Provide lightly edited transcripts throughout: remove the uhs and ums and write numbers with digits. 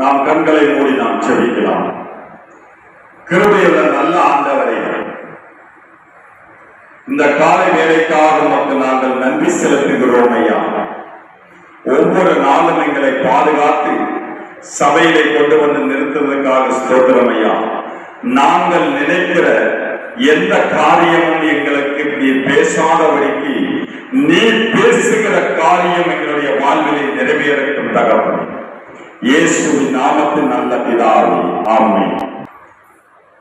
நாம் கண்களை மூடி நாம் செபிக்கலாம். கிருபையுள்ள நல்ல ஆண்டவரே, இந்த காலை வேலைக்காக உமக்கு நாங்கள் நன்றி செலுத்துகிறோம் ஐயா. ஒவ்வொரு நாளும் எங்களை பாதுகாத்து சபையிலே கொண்டு வந்து நிறுத்துவதற்காக ஸ்தோத்திரம் ஐயா. நாங்கள் நினைக்கிற எந்த காரியமும் எங்களுக்கு நீ பேசாதபடிக்கு நீ பேசுகிற காரியம் எங்களுடைய வாழ்விலை நிறைவேறட்டும் தகவல். இயேசுவின் நாமத்தின் நல்ல பிதாவே, ஆமென்.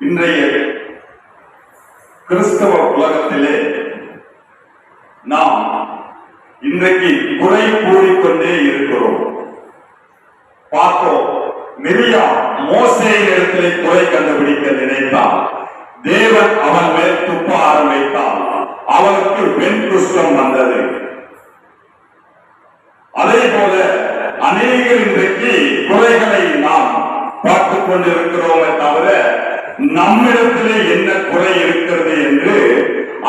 இன்றைய கிறிஸ்தவ உலகத்திலே நாம் இன்றைக்கு குறை கூறிக்கொண்டே இருக்கிறோம். பார்த்தோம், மிரியா மோசேயின் இடத்திலே குறை கண்டுபிடிக்க நினைத்தார். தேவன் அவன் மேல் துப்ப ஆரம்பித்தார். அவனுக்கு வெண் குஷ்டம் வந்தது. அதே போல அநேகர் இன்றைக்கு குறைகளை நாம் பார்த்துக் கொண்டிருக்கிறோமே தவிர நம்மிடத்திலே என்ன குறை இருக்கிறது என்று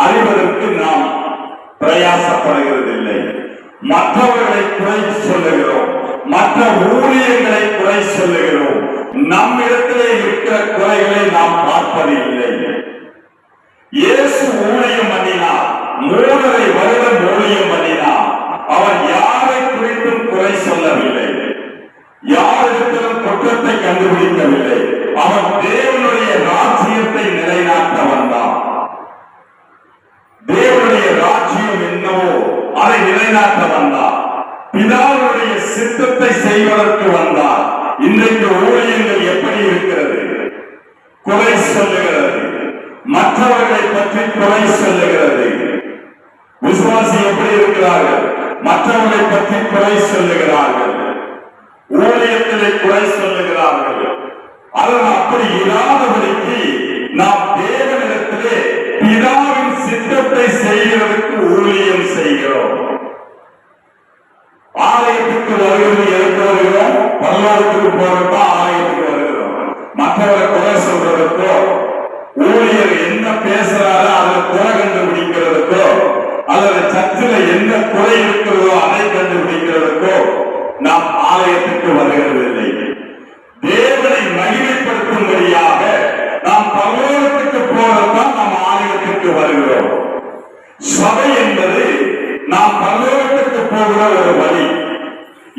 அறிவதற்கு நாம் பிரயாசப்படுகிறதில்லை. மற்றவர்களை குறை சொல்லுகிறோம், மற்ற ஊழியர்களை குறை சொல்லுகிறோம். நம்மிடத்திலே இருக்கிற குறைகளை நாம் பார்ப்பதில்லை. இயேசு ஊழியம் பண்ணினார், 3.5 வருடம் ஊழியம் பண்ணினார். அவர் யாரை குறித்தும் குறை சொல்லவில்லை, யாரிடத்திலும் குற்றத்தை கண்டுபிடிக்கவில்லை. அவர் தேவனுடைய ராஜ்யத்தை நிலைநாட்ட வந்தார். தேவனுடைய ராஜ்யம் என்னவோ அதை நிலைநாட்ட வந்தார். பிதாவுடைய சித்தத்தை செய்வதற்கு வந்தார். இன்றைக்கு ஊழியங்கள் எப்படி இருக்கிறது? குறை சொல்லுகிறது, மற்றவர்களை பற்றி குறை சொல்லுகிறது. விசுவாசி எப்படி இருக்கிறார்கள்? மற்றவர்களை பற்றி குறை சொல்லுகிறார்கள், ஊழியத்திலே குறை சொல்லுகிறார்கள். அதனால் அப்படி இல்லாதபடிக்கு நாம் தேவனிடத்திலே பிதாவின் சித்தத்தை செய்கிறதுக்கு ஊழியம் செய்கிறோம். ஆலயத்துக்கு வருகிறது, எதற்கு வருகிறோம்? பரலோகத்துக்கு போறதோ ஆலயத்துக்கு வருகிறோம். மற்றவரை குறை சொல்றதுக்கோ, ஊழியர் என்ன பேசுறாரோ அதை குறை கண்டுபிடிக்கிறதுக்கோ, அல்லது சர்ச்சில் என்ன குறை இருக்கிறதோ அதை கண்டுபிடிக்கிறதுக்கோ நாம் ஆலயத்துக்கு வருகிறதில்லை. தேவனை மகிமைப்படுத்தும்படியாக நாம் பரலோகத்துக்கு போறதுதான் நாம் ஆலயத்துக்கு வருகிறோம். சபை என்பது நாம் பரலோகத்துக்கு போகிற ஒரு வழி.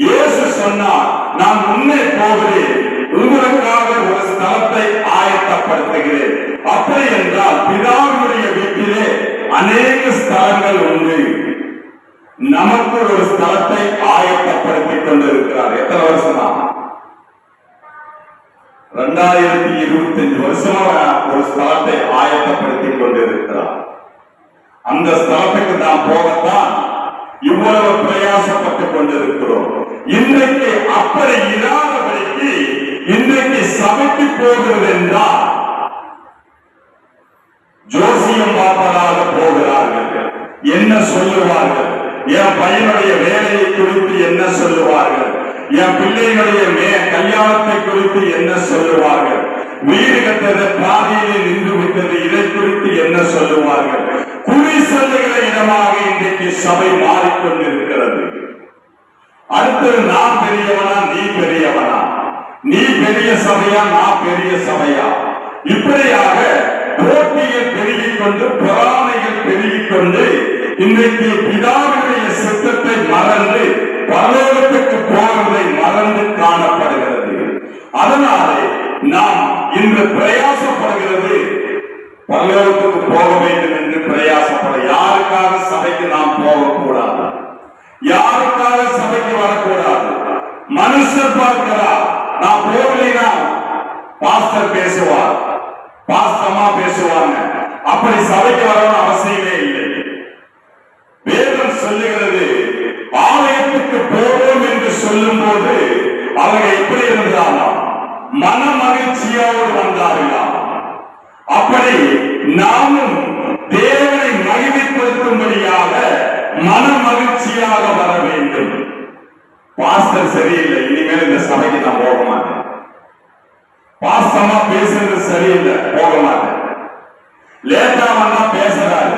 இயேசு சொன்னார், நான் முன்னே போகிறேன், உங்களுக்காக ஒரு ஸ்தலத்தை ஆயத்தப்படுத்துகிறேன். அப்படி என்றால் பிதாவுடைய வீட்டிலே அநேக ஸ்தலங்கள் உண்டு. நமக்கு ஒரு ஸ்தலத்தை ஆயத்தப்படுத்திக் கொண்டிருக்கிறார். எத்தனை வருஷமா? 2025 வருஷமா ஒரு ஸ்தலத்தை ஆயத்தப்படுத்திக் கொண்டிருக்கிறார். அந்த ஸ்தலத்துக்கு நாம் போகத்தான் இவ்வளவு பிரயாசப்பட்டுக் கொண்டிருக்கிறோம். இன்றைக்கு அப்படி இல்லாதபடிக்கு இன்றைக்கு சபைக்கு போகிறது என்றால் ஜோசியம் பார்ப்பதாக போகிறார்கள். என்ன சொல்லுவார்கள்? என் பையனுடைய வேலையை குறித்து என்ன சொல்லுவார்கள்? என் பிள்ளைகளுடைய கல்யாணத்தை குறித்து என்ன சொல்லுவார்கள்? வீடு கட்டது பாதையிலே நின்று விட்டது, இதை குறித்து என்ன சொல்லுவார்கள்? குறி சொல்லுகிற இடமாக இன்றைக்கு சபை மாறிக்கொண்டிருக்கிறது. அடுத்தது நான் பெரியவனா, நீ பெரியவனா, நீ பெரிய சபையா, நான் பெரிய சபையா, இப்படியாக போட்டிகள் பெருகிக் கொண்டு, பொறாமைகள் பெருகிக் கொண்டு இன்றைக்கு பிதாவினுடைய சித்தத்தை மறந்து பரலோகத்துக்கு போவதை மறந்து காணப்படுகிறது. அதனாலே நாம் இன்று பிரயாசப்படுகிறது, பரலோகத்துக்கு போக வேண்டும் என்று பிரயாசப்பட. யாருக்காக சபைக்கு நாம் போகக்கூடாது, யாருக்காக சபைக்கு வரக்கூடாது. மனுஷர் பார்க்கிறார், நான் போகலைனா பாஸ்டர் பேசுவார், பாஸ்டமா பேசுவாங்க, அப்படி சபைக்கு வரணும் அவசியமே இல்லை. வேதம் சொல்லுகிறது, ஆலயத்துக்கு போவோம் என்று சொல்லும் போது அவர்கள் எப்படி இருந்தாலும் மன மகிழ்ச்சியோடு வந்தார்களாம். அப்படி நாமும் தேவனை மகிமைப்படுத்தும்படியாக மன மகிழ்ச்சியாக வர வேண்டும். பாஸ்டர் சரியில்லை, இனிமேல் இந்த சபைக்கு நான் போக மாட்டேன், பாஸ்டமா பேசுறது சரியில்லை, போக மாட்டேன், லேட்டா வந்தா பேசுறாரு,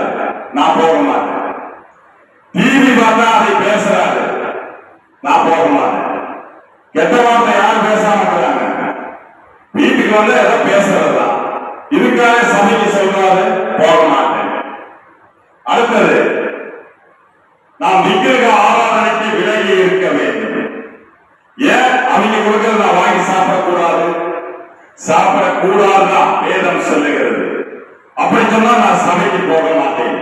நான் போக மாட்டேன், டிவி பார்த்தா அதை பேசுறாரு, நான் போக மாட்டேன். கெட்ட வார்த்தை யாரும் பேச மாட்டாங்க, கொடுக்கிறது நான் வாங்கி சாப்பிடக்கூடாது, சாப்பிடக்கூடாதுதான் வேதம் சொல்லுகிறது. அப்படி சொன்னா நான் சபைக்கு போக மாட்டேன்.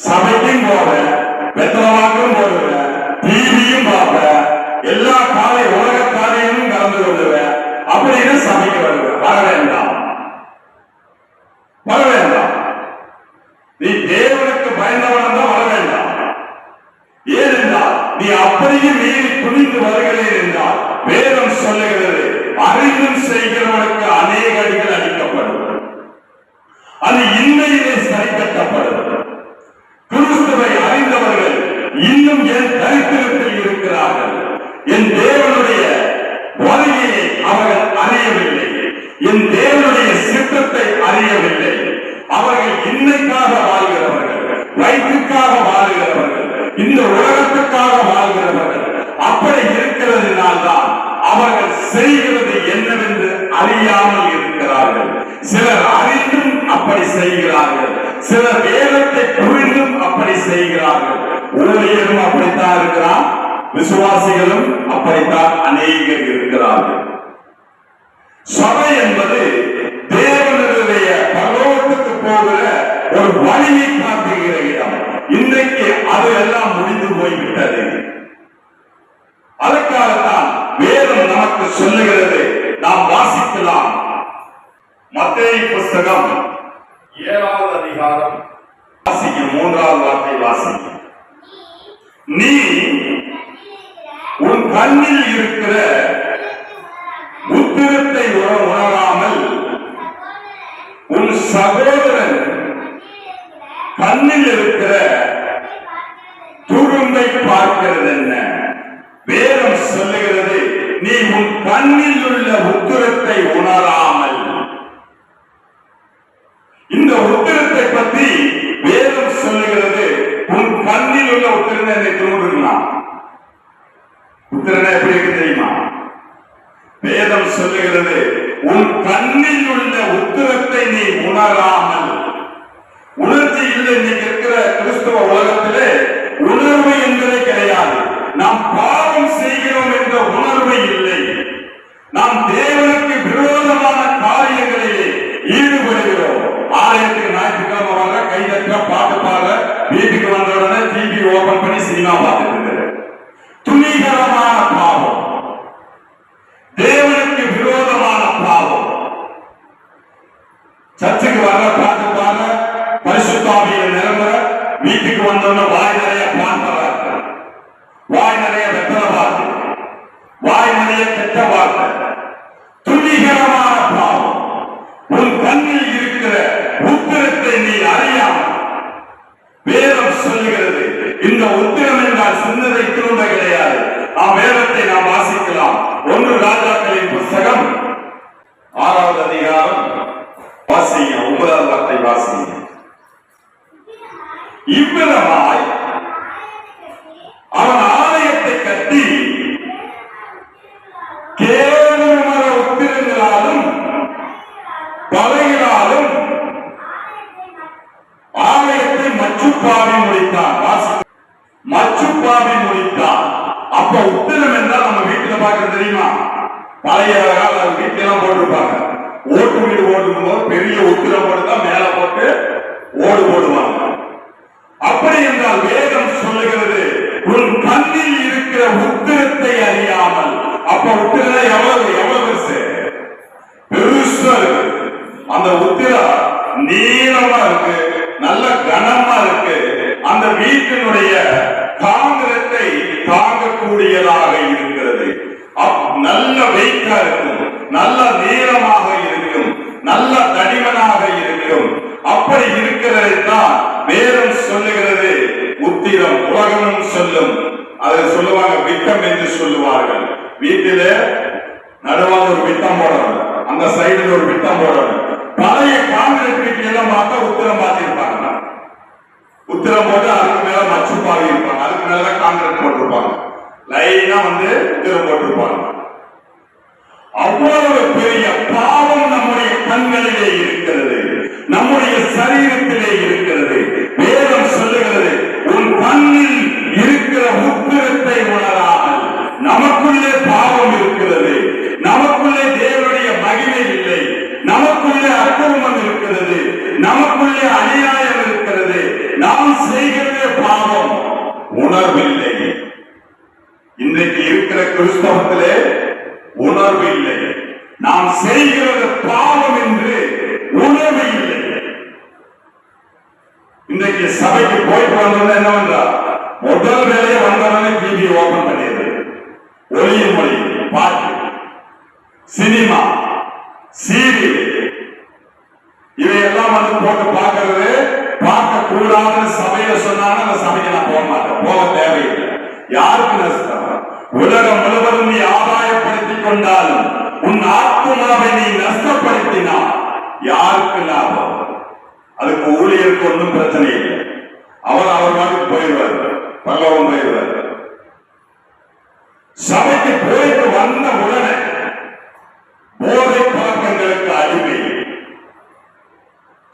சபைக்கும் போவேன், வெத்தலவாக்கும் போடுவேன், டிவியும் பார்ப்பேன், எல்லா காலை உலக காலையும் கலந்து கொள்ளுவேன். அப்படின்னு சபைக்கு வருவேன். வர வேண்டாம், வர வேண்டாம். நீ தேவனுக்கு பயந்தவன் தான் வர வேண்டாம். ஏனென்றால் நீ அப்படியே மீறி துணிந்து வருகிறேன் என்றால் வேதம் சொல்லுகிறது, அறிந்தும் செய்கிறவனுக்கு அநேக அடிகள் அளிக்கப்படும், அது இன்மையிலே சரி கட்டப்படும். கிறிஸ்துவை அறிந்தவர்கள் இன்னும் என் தரித்திரத்தில் இருக்கிறார்கள். என் தேவனுடைய வருகையை அவர்கள் அறியவில்லை, என் தேவனுடைய சித்தத்தை அறியவில்லை. அவர்கள் இன்னைக்காக வாழ்கிறவர்கள், வயிற்றுக்காக வாழ்கிறவர்கள், இந்த உலகத்துக்காக வாழ்கிறவர்கள். அப்படி இருக்கிறதுனால்தான் அவர்கள் செய்கிறது என்னவென்று அறியாமல் இருக்கிறார்கள். சிலர் அறிந்தும் அப்படி செய்கிறார்கள், சிலர் வேதத்தை புரிந்தும் அப்படி செய்கிறார்கள். ஊழியரும் அப்படித்தான் இருக்கிறார், விசுவாசிகளும் அப்படித்தான் அநேகர் இருக்கிறார்கள். சபை என்பது தேவனுடைய பரலோகத்துக்கு போகிற ஒரு வழியை காட்டுகிற இடம். இன்றைக்கு அது எல்லாம் முடிந்து போய்விட்டது. அதற்காகத்தான் வேதம் நமக்கு சொல்லுகிறது, நாம் வாசிக்கலாம். மத்தேயு புஸ்தகம் 7வது அதிகாரம் வாசிக்கும் 3வது வார்த்தை வாசிக்கும். நீ உன் கண்ணில் இருக்கிற உத்திரத்தை உணராமல் உன் சகோதரன் கண்ணில் இருக்கிற துரும்பை பார்க்கிறது என்ன? வேதம் சொல்லுகிறது, நீ உன் கண்ணில் உள்ள உத்திரத்தை உணராமல். இந்த உத்திரத்தை பற்றி வேதம் சொல்லுகிறது, உன் கண்ணில் உள்ள உத்திரனை என்னை தோன்றுகிறான். உத்திரனை எப்படி இருக்கு தெரியுமா? வேதம் சொல்லுகிறது, உன் கண்ணில் உள்ள உத்திரத்தை நீ உணராமல். உணர்ச்சி இல்லை. இன்னைக்கு இருக்கிற கிறிஸ்தவ உலகத்திலே உணர்வு என்பதே கிடையாது. நாம் பாவம் செய்கிறோம் என்ற உணர்வு இல்லை. நாம் தேவனுக்கு விரோதமான காரியங்களிலே ஈடுபடுகிறோம். ஆலயத்துக்கு ஞாயிற்றுக்கிழமை வர கை தட்ட பாட்டு பாடுற, வீட்டுக்கு வந்த உடனே டிவி ஓபன் பண்ணி சினிமா பார்த்துட்டு இருக்கிற துணிகரமான பாவம், தேவனுக்கு விரோதமான பாவம். சர்ச்சுக்கு வர பாட்டு பாடுற, பரிசுத்த ஆவியில் நிரம்புற, வீட்டுக்கு வந்தோன்னு வாய் நிறைய பாட்டு, வாய் நிறைய வெத்தல வார்த்தை, வாய் நிறைய கெட்ட வார்த்தை, துணிகரமான பாவம். உன் கண்ணில் இருக்கிற உத்திரத்தை நீ அறியாமல். வேதம் சொல்லுகிறது, இந்த உத்திரம் என்றால் சின்னதை திரும்ப கிடையாது. வேதத்தை நாம் வாசிக்கலாம். 1 ராஜாக்களின் புஸ்தகம் 6வது அதிகாரம் வாசிங்க, 9வது வார்த்தை வாசிங்க. இவ்விதமாய் அவன் ஆலயத்தை கட்டி கேவலமான உத்திரங்களாலும் பகைகளாலும் ஆலயத்தை மச்சுப்பாவி முடித்தான். மச்சுப்பாவி முடித்தான். அப்ப உத்திரம் என்றால் நம்ம வீட்டுல பார்க்க தெரியுமா? பழைய கால வீட்டெல்லாம் போட்டிருப்பாங்க. ஓட்டு வீடு ஓடும்போது பெரிய உத்திரம் போட்டுதான் மேல போட்டு ஓடு போடுவாங்க. அப்படி என்றால் வேதம் சொல்லுகிறது, உன் கண்ணில் இருக்கிற உத்திரத்தை அறியாமல். அப்ப உத்திரம் எவ்வளவு பெருசு? பெருசா இருக்கு. அந்த உத்திரம் நீளமா இருக்கு, நல்ல கனமா இருக்கு. அந்த வீட்டினுடைய தாங்கத்தை தாங்கக்கூடியதாக இருக்கிறது. நல்ல வெயிட்டா இருக்கும், நல்ல நீளமாக இருக்கும், நல்ல தடிமனாக இருக்கும். அப்படி இருக்கிறது தான் வேதம் சொல்லுகிறது உத்திரம். உலகமும் சொல்லும், அதை சொல்லுவாங்க விட்டம் என்று சொல்லுவார்கள். வீட்டிலே நடுவாக ஒரு விட்டம் போடணும், அந்த சைடுல ஒரு விட்டம் போடணும். பழைய காங்கிரீட் வீட்டில எல்லாம் பார்த்தா உத்திரம் பார்த்திருப்பாங்க. உத்திரம் போட்டு அதுக்கு மேல மச்சுப்பாவி இருப்பாங்க, அதுக்கு மேல காங்கிரீட் போட்டிருப்பாங்க. லைனா உத்திரம் போட்டிருப்பாங்க. அவ்வளவு பெரிய பாவம் நம்முடைய கண்களிலே இருக்கிறது, நம்முடைய சரீரத்திலே இருக்கிறது. வேதம் சொல்லுகிறது, உன் கண்ணில் இருக்கிற உத்திரத்தை உணராமல். நமக்குள்ளே பாவம் இருக்கிறது. நமக்குள்ளே அநியாயம் இருக்கிறது, நாம் செய்கிறதே பாவம், உணர்வில்லை. இன்றைக்கு இருக்கிற கிறிஸ்தவத்திலே உணர்வு இல்லை. நாம் செய்கிறது பாவம் என்று உணர்வு இல்லை. இன்றைக்கு சபைக்கு போயிட்டு வந்தது என்னவென்றால், முதல் வேலையை வந்தவனே டிவி ஓபன் பண்ணியது, ஒளியும் மொழி, பாட்டு, சினிமா, சீரியல், இவையெல்லாம் வந்து போட்டு பார்க்கிறது. பார்க்க கூடாதுன்னு சபையில சொன்னாங்க, அந்த சபைக்கு நான் போக மாட்டேன், போக தேவையில்லை. யாருக்கு நஷ்டம்? உலகம் முழுவதும் நீ ஆதாயப்படுத்திக் கொண்டாலும் உன் ஆத்மாவை நீ நஷ்டப்படுத்தினால் யாருக்கு லாபம்? அதுக்கு ஊழியருக்கு ஒன்றும் பிரச்சனை இல்லை, அவர் வாட்டுக்கு போயிடுவார், பல்லவம் போயிடுவார். சபைக்கு போயிட்டு வந்த உடனே போதை பழக்கங்களுக்கு அடிமை.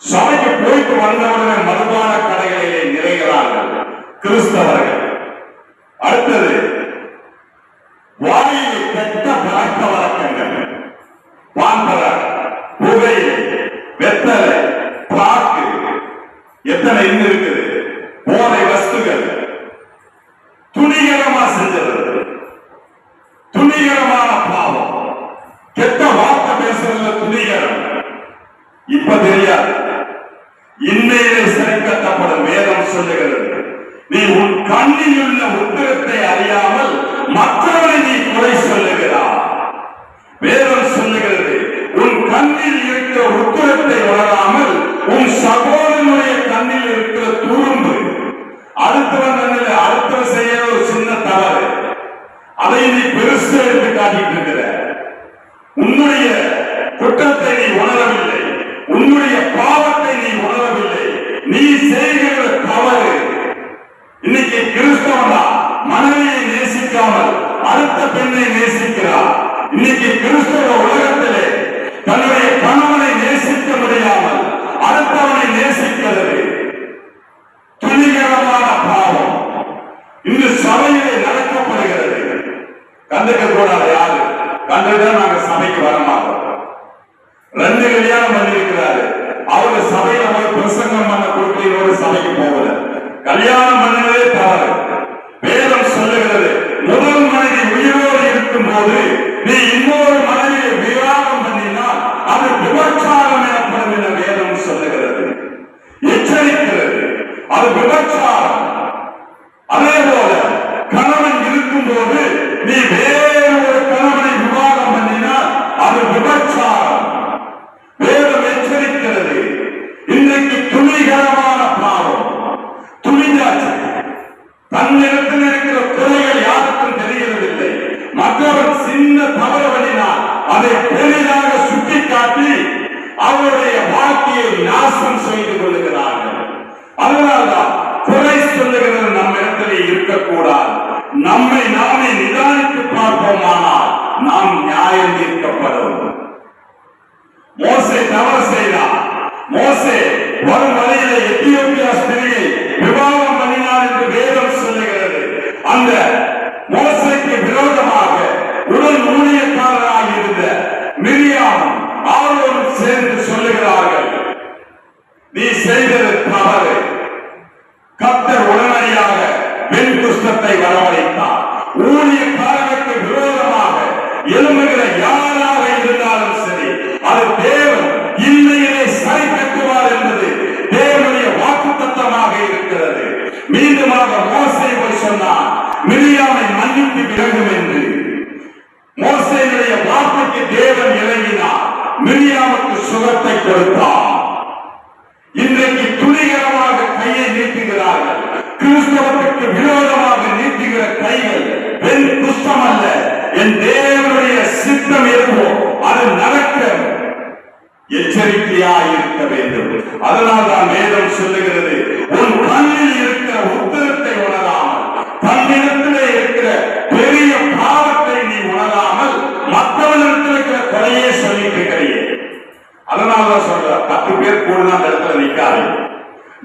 சபைக்கு போயிட்டு வந்தவுடனே மதுபான கடைகளிலே நிறைகிறார்கள் கிறிஸ்தவர்கள். அடுத்தது வாயில் கெட்ட பழக்க வழக்கங்கள், பான்பர, புகை, வெத்தலை, பாக்கு, எத்தனை இன்னும் இருக்குது, போதை வஸ்துகள், துணிகரமா செஞ்சது, துணிகரமான பாவம், கெட்ட வார்த்தை பேசுறதுல துணிகரம். இப்ப தெரியாது, இன்னையிலே சரிக்கட்டப்படும். வேதம் சொல்லுகிறது, நீ உன் கண்ணில் உள்ள உத்தரத்தை அறியாமல் மற்றவரை நீ குறை சொல்லுகிறார். வேதம் சொல்லுகிறது, உன் கண்ணில் இருக்கிற உத்தரத்தை உணராமல் உன் சகோதரனுடைய கண்ணில் இருக்கிற துரும்பு, அடுத்தவன் செய்ய ஒரு சின்ன தவறு, அதை நீ பெருசு எடுத்து காட்டிட்டு இருக்கிற. உன்னுடைய குற்றத்தை நீ உணரவில்லை, உன்னுடைய பாவத்தை நீ உணரவில்லை, நீ செய்கிற தவறு. இன்னைக்கு கிறிஸ்தவனா மனைவியை நேசிக்காமல் அடுத்த பெண்ணை நேசிக்கிறார். இன்னைக்கு கிறிஸ்தவ உலகத்திலே தன்னுடைய கணவனை நேசிக்க முடியாமல் அடுத்தவனை நேசிக்கிறது துணிகரமான பாவம் இன்று சபையிலே நடக்கப்படுகிறது. கண்டுக்க கூடாது, யாரு கண்டுதான் நாங்க சபைக்கு வரமாட்டோம். 2 கல்யாணம் பண்ணிருக்கிறாரு, அவங்க சபையில போய் பிரசங்கம் பண்ண கொடுக்கிறோடு சபைக்கு போகல. கல்யாணம் பண்ணதே தவறு. வேதம் சொல்லுகிறது, முதல் மனைவி உயிரோடு இருக்கும் போது நீ இன்னொரு மனைவியை விவாகம் பண்ணினால் அது விபச்சாரம் எனப்படும் என வேதம் சொல்லுகிறது, எச்சரிக்கிறது. அது விபச்சாரம். அதே போல கணவன் இருக்கும் போது நீ வேறு ஒரு கணவனை விவாகம் பண்ணினால் அது விபச்சாரம். வேதம் எச்சரிக்கிறது. இன்றைக்கு துணிகரமான பாவம், துணிஞ்சாச்சு. தன்னிடத்தில் இருக்கிற குறைகள் யாருக்கும் தெரிகிறதில்லை. மற்றவர் சின்ன தவறு பண்ணினால் அதை பெரிதாக சுட்டிக்காட்டி அவருடைய வாழ்க்கையை நாசம் செய்து கொள்ளுகிறார்கள். அதனால்தான் குறை சொல்லுகிறது நம்ம இடத்திலே இருக்கக்கூடாது. நம்மை நாமே நிதானித்து பார்ப்போமானால் நாம் நியாயம் தீர்க்கப்படும். மோசே தவறு செய்தார். மோசே வரும் வழியிலே எத்தியோப்பியா ஸ்திரியை விவாகம் பண்ணினார் என்று வேதம் சொல்லுகிறது. அந்த மோசேக்கு விரோதமாக உடல் ஊழியக்காரராக இருந்த மிரியாமும் ஆரோனும் சேர்ந்து சொல்லுகிறார்கள், நீ செய்தது தவறு. கர்த்தர் உடனடியாக பெண் குஷ்டத்தை வரவழைத்தார். ஊழியக்காரனுக்கு விரோதமாக எழும்புகிற யாராக இருந்தாலும் சரி, அது தேவன் இல்லையிலே சரி கட்டுவார் என்பது தேவனுடைய வாக்குத்தத்தமாக இருக்கிறது. மீண்டுமாக மோசே போய் சொன்னார், மிரியாமை மன்னித்து விலகும் என்று. மோசேயுடைய வார்த்தைக்கு தேவன் இறங்கினார், மிரியாமுக்கு சுகத்தை கொடுத்தார். இன்றைக்கு துணிகரமாக கையை நீட்டுகிறார்கள். கிறிஸ்தவத்துக்கு விரோதமாக நீட்டுகிற கைகள் பெண் குஷ்டம் அல்ல. என் தேவனுடைய சித்தம் எதுவோ அது நடக்க எச்சரிக்கையாக இருக்க வேண்டும். அதனால் தான் வேதம் சொல்லுகிறது, உன் கண்ணில் இருக்கிற உத்தரத்தை உணராமல், தன்னிடத்திலே இருக்கிற பெரிய பாவத்தை நீ உணராமல் மற்றவனிடத்தில் இருக்கிற குறையே சொல்லிட்டு இருக்கிறீங்க. அதனாலதான் சொல்ற, 10 பேர் கூடுனா அந்த இடத்துல நிக்காது.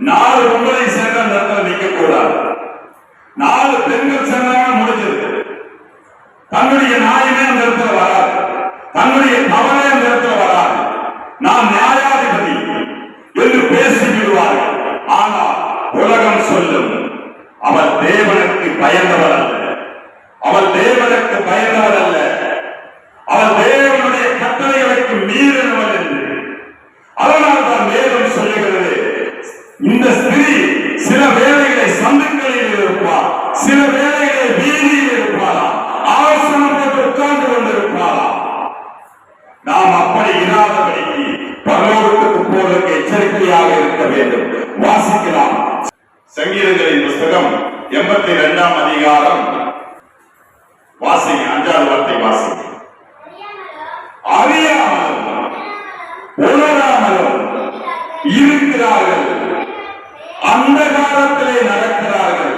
4 பொம்பளை சேர்ந்த அந்த இடத்துல நிக்க கூடாது. 4 பெண்கள் சேர்ந்தாங்க, முடிஞ்சது. தன்னுடைய நியாயமே அந்த இடத்துல வராது, தன்னுடைய தவறே அந்த இடத்துல வராது. நான் நியாயாதிபதி என்று பேசிவிடுவார்கள். ஆனால் உலகம் சொல்லும் அவள் தேவனுக்கு பயந்தவள் அல்ல, அவள் தேவனுக்கு பயந்தவள் அல்ல, அவள் தேவனுடைய கட்டளைகளுக்கு மீறினவள் என்று. அதனால் தான் வேதம் சொல்லுகிறது, இந்த ஸ்திரீ சில வேளைகளை சந்துக்களில் இருப்பார், சில வேளைகளை வீதியில் இருப்பாரா, ஆசனம் போட்டு உட்கார்ந்து கொண்டிருப்பாரா. நாம் அப்படி இராதபடிக்கு பரலோகத்துக்கு போவதற்கு எச்சரிக்கையாக இருக்க வேண்டும். வாசிக்கலாம். சங்கீதங்களின் புஸ்தகம் 82ஆம் அதிகாரம் வாசிங்க. 5வது வார்த்தை வாசிங்க. அறியாமலும் உணராமலும் இருக்கிறார்கள், அந்தகாரத்திலே நடக்கிறார்கள்,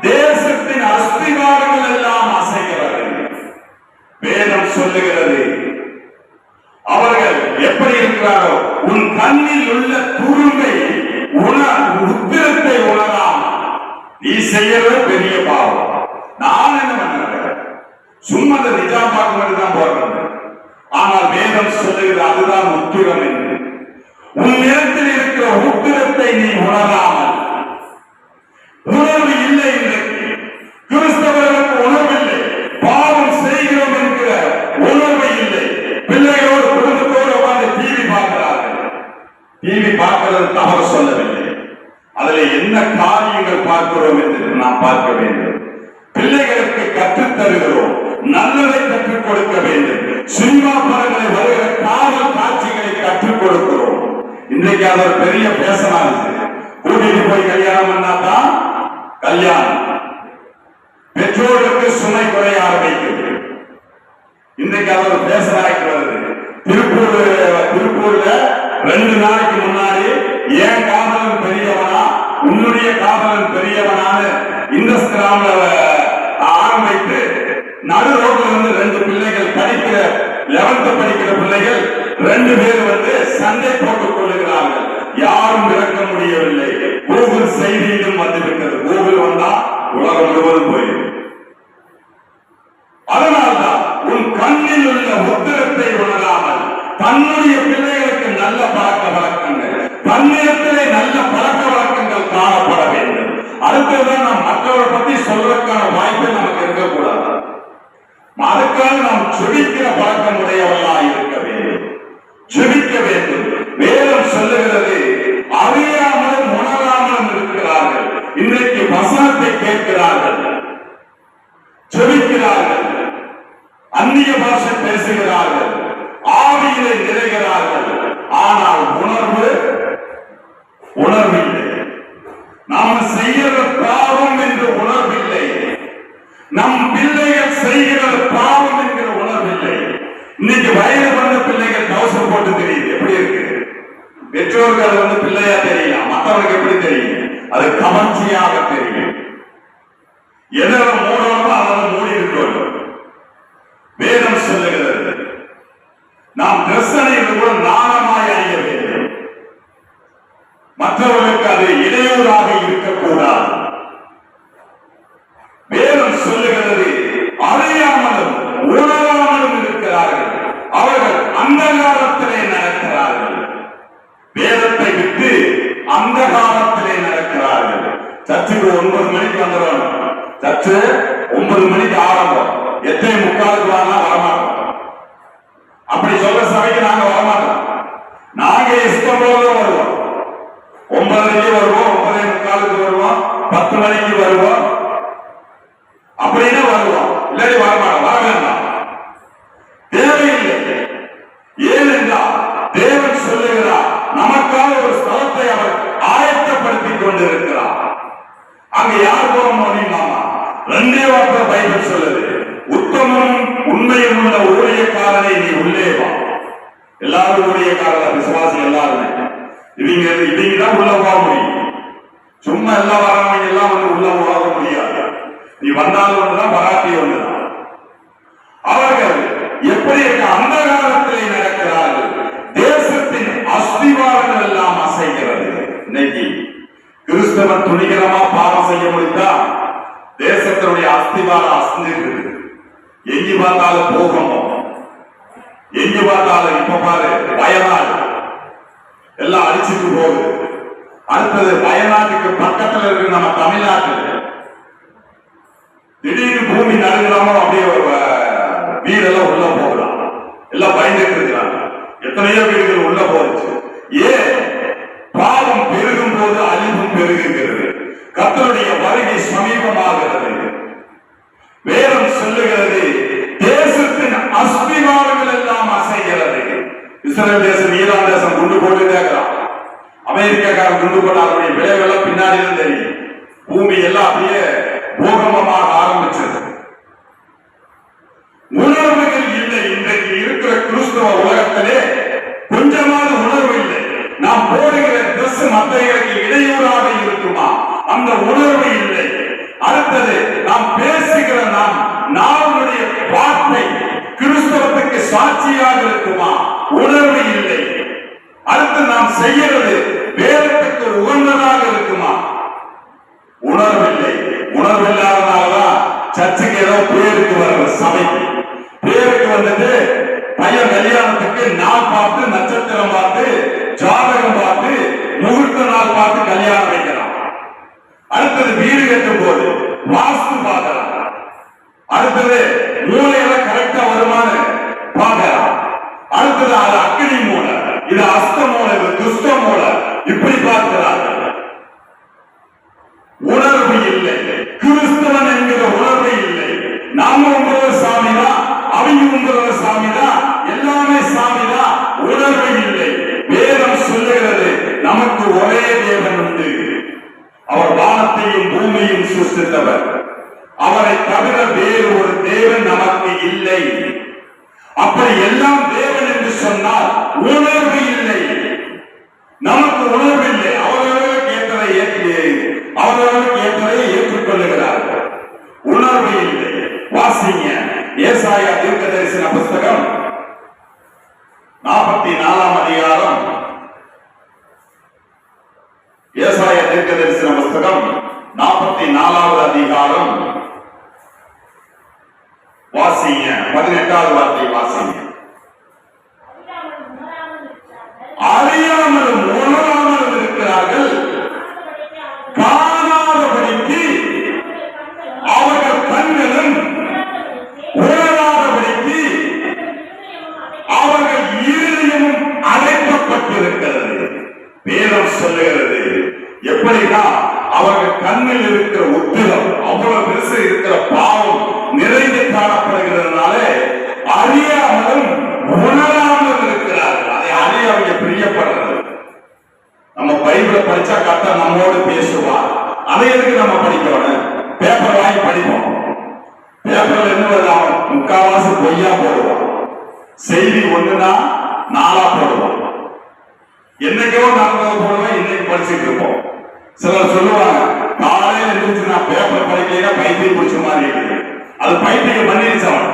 தேசத்தின் அஸ்திவாரங்கள் எல்லாம் அசைகிறது. வேதம் சொல்லுகிறது, அவர்கள் எப்படி இருக்கிறாரோ, உன் கண்ணில் உள்ள துரும்பை உத்திரத்தை உணராம். நீ செய்யறது பெரிய பாவம். நான் என்ன பண்ணுறேன், சும்மா நிஜம் பார்க்க மட்டும்தான் போடுறேன். ஆனால் வேதம் சொல்லுகிறது அதுதான் உத்திரம் என்று. உன் நிலத்தில் இருக்கிற உத்திரத்தை நீ உணராமல், உணர்வு இல்லை. இன்றைக்கு கிறிஸ்தவர்களுக்கு உணர்வு இல்லை, பாவம் செய்கிறோம் என்கிற உணர்வு இல்லை. பிள்ளைகளோடு குடும்பத்தோடு உட்கார்ந்து டிவி பார்க்கிறார்கள். டிவி பார்க்கிறது தவறு சொல்லவில்லை, அதுல என்ன காரியங்கள் பார்க்கிறோம் என்று நாம் பார்க்க வேண்டும். பிள்ளைகளுக்கு கற்றுத் தருகிறோம், நல்லதை கற்றுக் கொடுக்க வேண்டும். சினிமா படங்களை வருகிற காவல் காட்சிகளை கற்றுக் கொடுக்கிறோம். இன்றைக்கு அது ஒரு பெரிய பேசனா இருக்கு. கூட்டிட்டு போய் கல்யாணம் பண்ணாதான் கல்யாணம், பெற்றோருக்கு சுமை குறைய ஆரம்பிக்குது. இன்றைக்கு அது ஒரு பேசனாய்க்கு வருது. திருப்பூர்ல 2 நாளைக்கு முன்னாடி ஏன் காதலன் பெரியவனா உன்னுடைய காதலன் பெரியவனான்னு இன்ஸ்டாகிராம்ல ஆரம்பித்து நடு ரோட்ல வந்து 2 பிள்ளைகள் படிக்கிற 11th படிக்கிற பிள்ளைகள் 2 பேர் வந்து சண்டை போட்டுக் கொள்ளுகிறார்கள். யாரும் விளக்க முடியவில்லை. கூகுள் செய்தியிலும் வந்துவிட்டது. கூகுள் வந்தா உலகம் முழுவதும் போயிடும். அதனால்தான் உன் கண்ணில் உள்ள உத்திரத்தை உணராமல் தன்னுடைய பிள்ளைகளுக்கு நல்ல பழக்க வழக்கங்கள், தன்னிடத்திலே நல்ல பழக்க வழக்கங்கள் காணப்பட வேண்டும். அடுத்ததான் நாம் மற்றவரை பத்தி சொல்றதுக்கான வாய்ப்பு நமக்கு இருக்கக்கூடாது. அதுக்காக நாம் ஜெபிக்கிற பழக்கம் உடையவர்களாக இருக்க வேண்டும், ஜெபிக்க வேண்டும். வேதம் சொல்லுகிறது, அறியாமலும் உணராமலும் இருக்கிறார்கள். இன்றைக்கு வசனத்தை கேட்கிறார்கள், ஜெபிக்கிறார்கள், அந்நிய பாஷை பேசுகிறார்கள், ஆவியிலே நிறைகிறார்கள். ஆனால் உணர்வில்லை. நாம் செய்கிற பாவம் என்று உணர்வில்லை. நம் பிள்ளைகள் செய்கிற பாவம் என்கிற உணர்வில்லை. இன்னைக்கு வயது வந்த பிள்ளைகள் தவசம் போட்டு தெரியுது. எப்படி இருக்கு? பெற்றோர்கள் வந்து பிள்ளையா தெரியலாம், மற்றவர்களுக்கு எப்படி தெரியும்? அது கவர்ச்சியாக தெரியும். எதில் மூடணுமோ அதில் மூடி இருக்கணும். வேதம் சொல்லுகிறது, நாம் டிரெஸ் அணிவது கூட நாணமாய் அணிய வேண்டும். மற்றவர்களுக்கு அது இடையூறாக இருக்கக்கூடாது. வேதம் சொல்லுகிறது, அறியாமலும் உணராமலும் இருக்கிறார்கள், அவர்கள் அந்தகாரத்திலே நடக்கிறார்கள். வேதத்தை விட்டு அந்தகாரத்திலே நடக்கிறார்கள். சர்ச்சுக்கு 9 மணிக்கு வந்துடணும். சர்ச்சு 9 மணிக்கு ஆரம்பம். 8:45 வாங்க வரமாட்டோம். அப்படி சொல்ற சபைக்கு நாங்க வரமாட்டோம். நாங்க இஷ்டம் போல வருவோம். 9:30 வருவோம், 9:45 வருவோம், 10 மணிக்கு வருவோம். அப்படின்னு வருவோம். இல்லாடி வரமாட்டோம். வர வேண்டாம், தேவையில்லை. ஏனென்றால் தேவன் சொல்லுகிறார், நமக்காக ஒரு ஸ்தலத்தை அவர் ஆயத்தப்படுத்திக் கொண்டிருக்கிறார். அங்க யார் போக முடியுமா? 2 வார்த்தை பைபிள் சொல்லுது, உத்தமனும் உண்மையும் உள்ள ஊழியக்காரனை நீ உள்ளே வா. எல்லாரும் ஊழியக்காரர், விசுவாசி எல்லாருமே. இவங்க தான் உள்ள போக முடியும். சும்மா எல்லாம் வரவங்க எல்லாம் வந்து உள்ள போக முடியாது. நீ வந்தாலும் ஒன்றுதான், வராட்டி ஒன்றுதான். அவர்கள் எப்படி அந்த காலத்திலே நடக்கிறார்கள். தேசத்தின் அஸ்திவாரங்கள் எல்லாம் அசைகிறது. இன்னைக்கு கிறிஸ்தவன் துணிகரமா பாவம் செய்ய முடிந்தா தேசத்தினுடைய அஸ்திவாரம் அசைஞ்சிருக்கு. எங்கு பார்த்தாலும் போகணும், எங்கு பார்த்தாலும் இப்ப பாரு வயநாடு எல்லாம் அழிச்சிட்டு போகுது. அடுத்தது வயநாட்டுக்கு பக்கத்துல இருக்கு நம்ம தமிழ்நாட்டில் திடீர்னு பூமி நடுங்கிறாமோ அப்படியே வீடெல்லாம் உள்ள போகலாம், எல்லாம் பயந்துட்டு இருக்கிறாங்க. எத்தனையோ வீடுகள் உள்ள போச்சு. ஏன்? பாவம் பெருகும் போது அழிவும் பெருகுகிறது. கர்த்தருடைய வருகை சமீபமாகிறது. வேதம் சொல்லுகிறது, தேசத்தின் அஸ்திவாரங்கள் எல்லாம் அசைகிறது. இஸ்ரேல் தேசம், ஈரான் தேசம் குண்டு போட்டு கேட்கிறான். அமெரிக்காக்காரன் குண்டு போட்டு அவருடைய விளைவுகள் பின்னாடி தெரியும். பூமி எல்லாம் அப்படியே பூகம்பமாக ஆரம்பிச்சது. உணர்வுகள் இல்லை. இன்றைக்கு இருக்கிற கிறிஸ்தவ உலகத்திலே கொஞ்சமாவது உணர்வு இல்லை. நாம் போடுகிற ட்ரெஸ் மற்றவர்களுக்கு இடையூறாக இருக்குமா? அந்த உணர்வு இல்லை. அடுத்தது, நாம் பேசுகிற நாவுடைய வார்த்தை கிறிஸ்தவத்துக்கு சாட்சியாக இருக்குமா? உணர்வு இல்லை. அடுத்து நாம் செய்கிறது வேதத்துக்கு உகந்ததாக இருக்குமா? உணர்வு இல்லை. உணர்வு இல்லாதனாலதான் சர்ச்சுக்கு ஏதோ பேருக்கு வர்ற சபைக்கு பேருக்கு வந்துட்டு பையன் கல்யாணத்துக்கு நாள் பார்த்து, நட்சத்திரம் பார்த்து, ஜாதகம் பார்த்து, முகூர்த்த நாள் பார்த்து கல்யாணம் வைக்கிறான். அடுத்தது வீடு கட்டும் போது வாஸ்து பார்க்கலாம். அடுத்தது மூளையெல்லாம் கரெக்டா வருமானு பார்க்கலாம். அடுத்தது அது அக்னி மூளை, இது அஸ்த மூளை, இது துஷ்ட மூளை, இப்படி பார்க்கிறார்கள். உணர்வு இல்லை. கிறிஸ்தவன் என்கிற உணர்வு இல்லை. நாம உங்களோட சாமிதான், அவங்க உங்களோட சாமிதான், எல்லாமே சாமிதான். உணர்வு இல்லை. வேதம் சொல்லுகிறது, நமக்கு ஒரே தேவன் உண்டு. அவர் வானத்தையும் பூமியையும் சிருஷ்டித்தவர். அவரை தவிர வேறு ஒரு தேவன் நமக்கு இல்லை. அப்படி எல்லாம் தேவன் என்று சொன்னால் உணர்வு இல்லை. நமக்கு உணர்வு இல்லை. அவர்களுக்கு ஏற்றதை ஏற்றுக்கொள்ளுகிறார்கள். உணர்வு இல்லை. வாசிங்க ஏசாயா தீர்க்கதரிசன புஸ்தகம் 44ஆம் அதிகாரம். ஏசாயா தீர்க்கதரிசன புஸ்தகம் 44வது அதிகாரம். வாசிங்க 18வது வார்த்தை வாசிங்க. அறியாமலும் உணராமலும் இருக்கிறார்கள், காணாதபடிக்கு அவர்கள் கண்களும், உணராதபடிக்கு அவர்கள் இருதயமும் அடைக்கப்பட்டிருக்கிறது. வேதம் சொல்லுகிறது, எப்படின்னா அவர்கள் கண்ணில் இருக்கிற உத்திரம் அவ்வளவு பெருசு இருக்கிற பாவம் நிறைந்து காணப்படுகிறதுனால அறியாமலும் உணராமலும் இருக்கிறார்கள். அதை அறிய அவங்க பிரியப்படுறது. நம்ம பைபிளை படிச்சா கர்த்தர் நம்மோடு பேசுவார். அதை எதுக்கு நம்ம படிக்கணும்? பேப்பர் வாங்கி படிப்போம். பேப்பர்ல என்ன வருது? முக்காவாசி பொய்யா போடுவோம். செய்தி ஒண்ணுனா 4ஆ போடுவோம். என்னைக்கோ நடந்தது போடுவேன், இன்னைக்கு படிச்சுட்டு இருப்போம். சிலர் சொல்லுவாங்க, காலையில இருந்துச்சு நான் பேப்பர் படிக்கலைன்னா பைத்தியம் பிடிச்ச மாதிரி இருக்குது. அது பைத்தியம் பண்ணிருச்சவன்.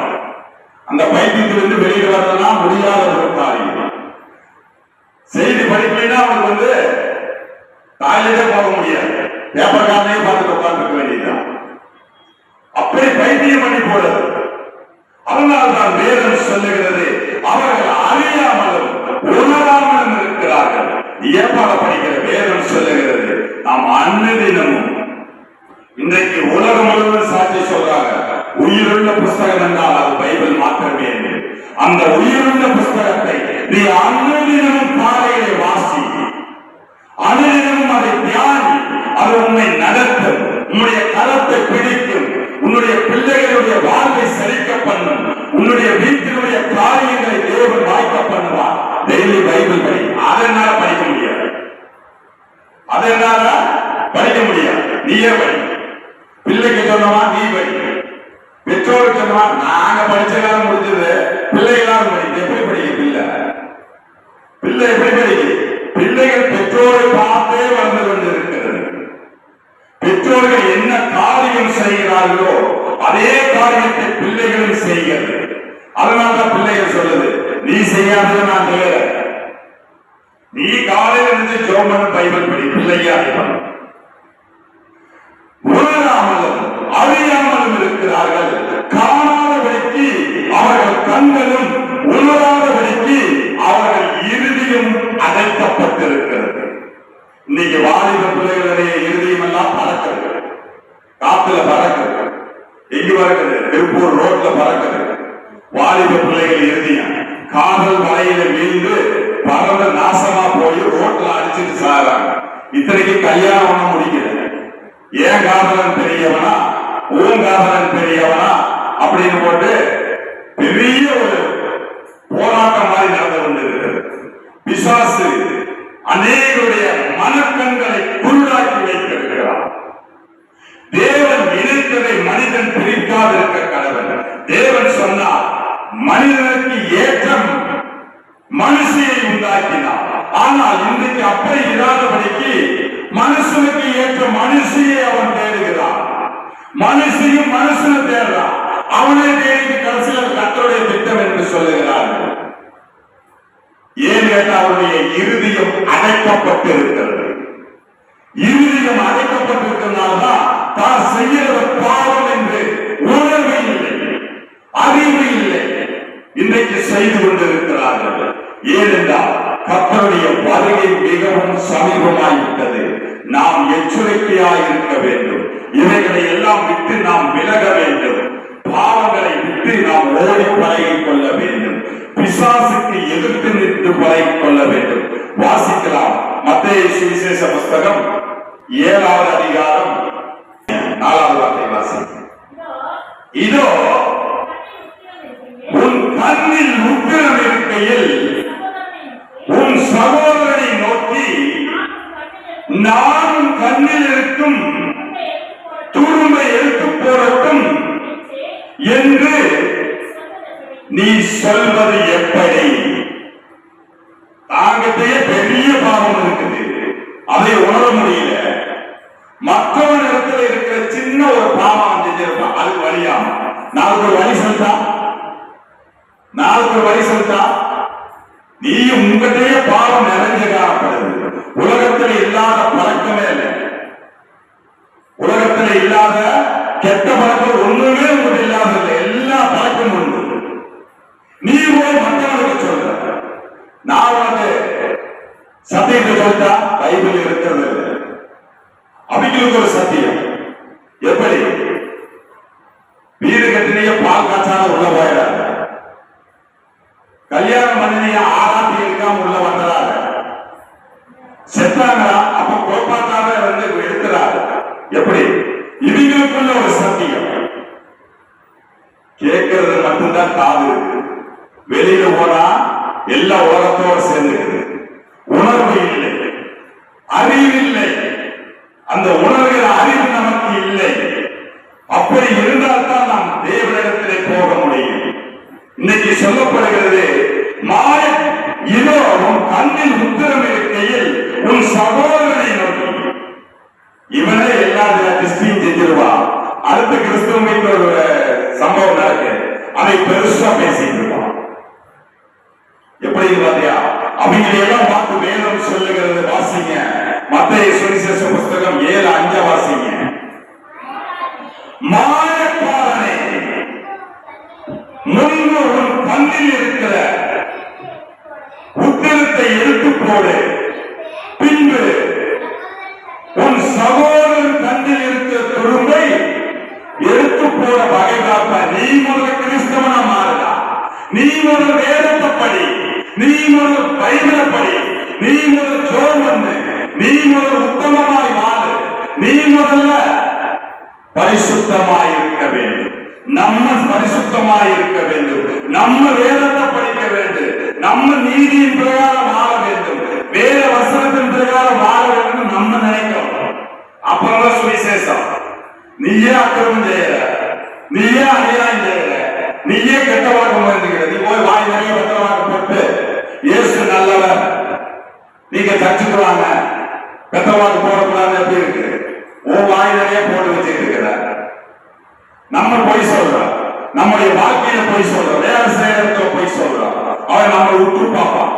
அந்த பைத்தியத்திலிருந்து வெளியே வரதுனா முடியாத ஒரு காரியம். செய்தி படிக்கலைன்னா அவனுக்கு வந்து டாய்லெட்டே போக முடியாது, பேப்பர் காரனையே பார்த்துட்டு உட்கார்ந்து வேண்டியதுதான். அப்படி பைத்தியம் பண்ணி போடுறது. அதனால்தான் வேதம் சொல்லுகிறது, அவர்கள் அறியாமலும் உணராமலும் இருக்கிறார்கள். ஏப்பாட படிக்கிற வேதம் சொல்லுகிறது, நாம் அன்னதினமும் இன்றைக்கு உலகம் முழுவதும் சாட்சி சொல்றாங்க, உயிருள்ள புஸ்தகம் என்றால் அது பைபிள் மாத்திரமே. அந்த உயிருள்ள புஸ்தகத்தை நீ அன்னதினமும் காலையிலே வாசி, அனுதினமும் அதை தியானி. அது உன்னை நடத்தும், உன்னுடைய கரத்தை பிடிக்கும், உன்னுடைய பிள்ளைகளுடைய வாழ்வை செழிக்க பண்ணும், உன்னுடைய வீட்டினுடைய காரியங்களை தேவன் வாய்க்க பண்ணுவார். டெய்லி பைபிள் படி. அதனால படிக்க முடியாது, அதனால படிக்க முடியாது. நீயே படி. பிள்ளைக்கு சொன்னவா நீ படி, பெற்றோருக்கு சொன்னவா நாங்க படிச்சதாலும் முடிஞ்சது, பிள்ளைகளாலும் படிக்க. எப்படி படிக்க பிள்ளை? பிள்ளை எப்படி படிக்க? பிள்ளைகள் பெற்றோரை பார்த்தே வளர்ந்து கொண்டிருக்கிறது. பெற்றோர்கள் என்ன காரியம் செய்கிறார்களோ அதே காரியத்தை பிள்ளைகளும் செய்கிறது. அதனால்தான் பிள்ளைகள் சொல்லுது, நீ செய்யாத நான் செய்யற. நீ காலையில் இருந்து ஜோமன் பைபிள் படி, பிள்ளையா பண்ண. உணராமலும் அறியாமலும் இருக்கிறார்கள், காணாதபடிக்கு அவர்கள் கண்களும், உணராதபடிக்கு அவர்கள் இறுதியும் அடைக்கப்பட்டிருக்கிறது. காதல் வலையில வீழ்ந்து பறந்து நாசமா போய் ரோட்ல அடிச்சுட்டு சாகுறாங்க. இத்தனைக்கு கல்யாணம் ஒண்ணு முடிக்கல. ஏன் காதலன் பெரியவனா, உன் காதலன் பெரியவனா அப்படின்னு போட்டு பெரிய ஒரு போராட்டம் மாதிரி நடந்து கொண்டிருக்கிறது. பிசாசு அநேகருடைய மனக்கண்களை குருடாக்கி வைத்திருக்கிறார். தேவன் இணைத்ததை மனிதன் பிரிக்காதிருக்க கடவுள். தேவன் சொன்னார், மனிதனுக்கு ஏற்றம் மனுஷியை உண்டாக்கினார். ஆனால் இன்றைக்கு அப்படி இல்லாதபடிக்கு மனுஷனுக்கு ஏற்ற மனுஷியை அவன் தேடுகிறான். மனுஷியும் மனுஷனை தேடுறான். அவனை தேடி கடைசியில் கர்த்தருடைய திட்டம் என்று சொல்லுகிறார்கள். ஏன் கேட்டால் அவருடைய இருதயம் அடைக்கப்பட்டிருக்கிறது. இருதயம் அடைக்கப்பட்டிருக்கிறதுனால்தான் தான் செய்கிற பாவம் என்று உணர்வு இல்லை, அறிவு இல்லை, இன்றைக்கு செய்து கொண்டிருக்கிறார்கள். ஏனென்றால் கர்த்தருடைய வருகை மிகவும் சமீபமாகிவிட்டது. நாம் எச்சரிக்கையாய் இருக்க வேண்டும். இவைகளை எல்லாம் விட்டு நாம் விலக வேண்டும். பாவங்களை விட்டு நாம் ஓடி பழகிக் கொள்ள வேண்டும். பிசாசுக்கு எதிர்த்து நின்று பழகிக் கொள்ள வேண்டும். வாசிக்கலாம். மத்தேயு சுவிசேஷ புஸ்தகம் 7வது அதிகாரம் 4வது வார்த்தை வாசி. இதோ உன் கண்ணில் உக்கிரம் இருக்கையில் உன் சகோதரனை நோக்கி நானும் கண்ணில் இருக்கும் துரும்பை எடுத்து போடட்டும் என்று நீ சொல்வது எப்படி? தாங்கத்தையே பெரிய பாவம் இருக்குது, அதை உணர முடியல. மற்றவன் இடத்துல இருக்கிற சின்ன ஒரு பாவம் செஞ்சிருப்பான், அது வழியா நாளுக்கு ஒரு வழி சொல்லிட்டா, நாளுக்கு ஒரு வழி சொல்லிட்டா, நீ உங்ககிட்டயே பாவம் நிறைஞ்சு காணப்படுது. உலகத்தில் இல்லாத பழக்கமே இல்லை. உலகத்தில் இல்லாத கெட்ட பழக்கம் ஒண்ணுமே உங்களுக்கு இல்லாத எல்லா பழக்கமும் உண்டு. நீ போய் மற்றவர்களுக்கு சொல்ற, நான் வந்து சத்தியத்தை சொல்லிட்டா பைபிள் இருக்கிறது. அவங்களுக்கு ஒரு சத்தியம் எப்படி? வீடு கட்டினிய பால் காய்ச்சாத உள்ள போயிடாது, கல்யாணம் பண்ணினிய ஆராத்தி இருக்காம உள்ள வந்துடாது, செத்தாங்களா அப்ப கோப்பாத்தாவே வந்து எடுக்கிறாரு. எப்படி? இவங்களுக்குள்ள ஒரு சத்தியம். கேட்கறது மட்டும்தான் காது இருக்கு. வெளியில போனா எல்லா உலகத்தோடு சேர்ந்துக்குது. உணர்வு இல்லை, அறிவு இல்லை. அந்த உணர்கிற அறிவு நமக்கு இல்லை. அப்படி இருந்தால்தான் நாம் தேவனிடத்திலே போக முடியும். இன்னைக்கு சொல்லப்படுகிறது, மாயம் இதோ உன் கண்ணில் உத்திரம் இருக்கையில் உன் சகோதரனை நோக்கி. இவனே எல்லா கிறிஸ்டியும் செஞ்சிருவான். அடுத்த கிறிஸ்தவங்களுக்கு ஒரு சம்பவம் நடக்கு, அதை பெருசா பேசிட்டு இருப்பான். எப்படி பாத்தியா? அவங்களையெல்லாம் பார்த்து வேதம் சொல்லுகிறது. வாசிங்க, மத்தேயு சுவிசேஷ புஸ்தகம் 7:5 வாசிங்க. மாயக்காரனே, முன்பு உன் கண்ணில் இருக்கிற உத்திரத்தை எடுத்து போடு, பின்பு உன் சகோதரன் கண்ணில் இருக்கிற துரும்பை எடுத்து போட வகை காப்ப. நீ முதல் கிறிஸ்தவனா மாறுதா, நீ முதல் வேதத்தை படி, நீ முதல் பைபிளை படி, நீ முதல் ஜோம் பண்ணு, நீ முதல் உத்தமமாய் மாறு, நீ முதல்ல பரிசுத்தமாய் இருக்க வேண்டும். நம்ம பரிசுத்தமாய் இருக்க வேண்டும். நம்ம வேதத்தை படிக்க வேண்டும். நம்ம நீதியின் பிரகாரம் வாழ வேண்டும். வேத வசனத்தின் பிரகாரம் வாழ வேண்டும் நம்ம நினைக்கிறோம். அப்புறம் சுவிசேஷம். நீயே அக்கிரமம் செய்யற, நீயே அநியாயம் செய்யற, நீயே கெட்ட வாக்கம் வந்துக்கிற, நீ போய் வாய் நிறைய கெட்ட வாக்கம் போட்டு இயேசு நல்லவர், நீங்க தச்சுட்டு வாங்க, கெட்ட வாக்கு போடக்கூடாது. எப்படி இருக்கு? உன் வாய் நிறைய போட்டு வச்சுட்டு இருக்கிற. நம்ம போய் சொல்றோம், நம்முடைய வாழ்க்கையில போய் சொல்றோம், வேலை செய்யறதுல போய் சொல்றோம். அவன் நம்ம உற்று பார்ப்பான்.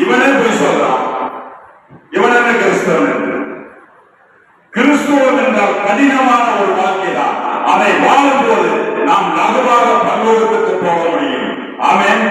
இவனே போய் சொல்றான், இவன் என்ன கிறிஸ்தவன் என்று. கிறிஸ்துவம் என்றால் கடினமான ஒரு வாழ்க்கை தான். அதை வாழும்போது நாம் நகுவாக பரலோகத்துக்கு போக முடியும். ஆமென்.